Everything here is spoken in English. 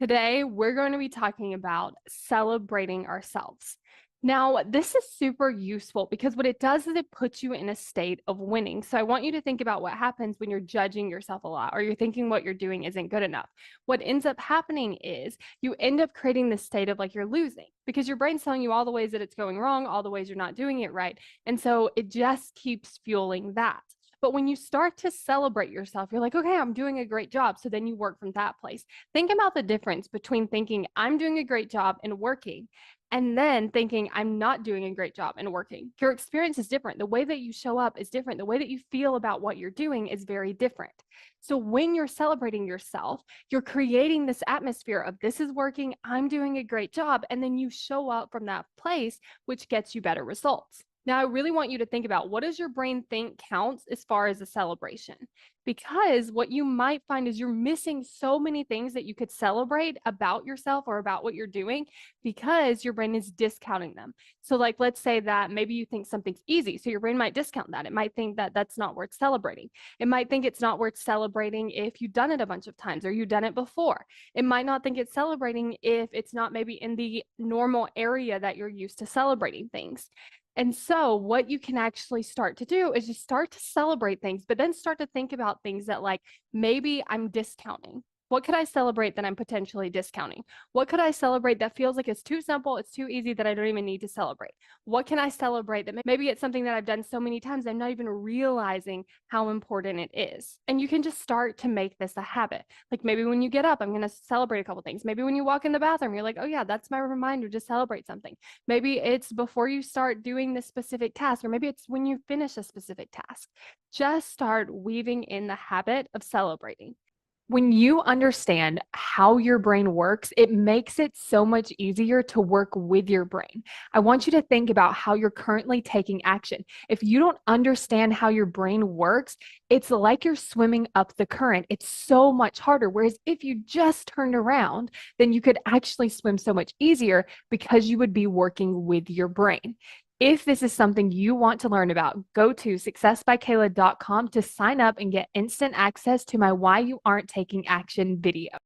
Today, we're going to be talking about celebrating ourselves. Now, this is super useful because what it does is it puts you in a state of winning. So, I want you to think about what happens when you're judging yourself a lot or you're thinking what you're doing isn't good enough. What ends up happening is you end up creating this state of like you're losing because your brain's telling you all the ways that it's going wrong, all the ways you're not doing it right. And so, it just keeps fueling that. But when you start to celebrate yourself, you're like, okay, I'm doing a great job. So then you work from that place. Think about the difference between thinking I'm doing a great job and working and then thinking I'm not doing a great job and working. Your experience is different. The way that you show up is different. The way that you feel about what you're doing is very different. So when you're celebrating yourself, you're creating this atmosphere of this is working, I'm doing a great job. And then you show up from that place, which gets you better results. Now, I really want you to think about what does your brain think counts as far as a celebration? Because what you might find is you're missing so many things that you could celebrate about yourself or about what you're doing because your brain is discounting them. So, like, let's say that maybe you think something's easy. So, your brain might discount that. It might think that that's not worth celebrating. It might think it's not worth celebrating if you've done it a bunch of times or you've done it before. It might not think it's celebrating if it's not maybe in the normal area that you're used to celebrating things. And so, what you can actually start to do is just start to celebrate things, but then start to think about things that, like, maybe I'm discounting. What could I celebrate that I'm potentially discounting? What could I celebrate that feels like it's too simple, it's too easy that I don't even need to celebrate? What can I celebrate that maybe it's something that I've done so many times, I'm not even realizing how important it is? And you can just start to make this a habit. Like maybe when you get up, I'm going to celebrate a couple things. Maybe when you walk in the bathroom, you're like, oh, yeah, that's my reminder to celebrate something. Maybe it's before you start doing this specific task, or maybe it's when you finish a specific task. Just start weaving in the habit of celebrating. When you understand how your brain works, it makes it so much easier to work with your brain. I want you to think about how you're currently taking action. If you don't understand how your brain works, it's like you're swimming up the current. It's so much harder. Whereas if you just turned around, then you could actually swim so much easier because you would be working with your brain. If this is something you want to learn about, go to successbykayla.com to sign up and get instant access to my Why You Aren't Taking Action video.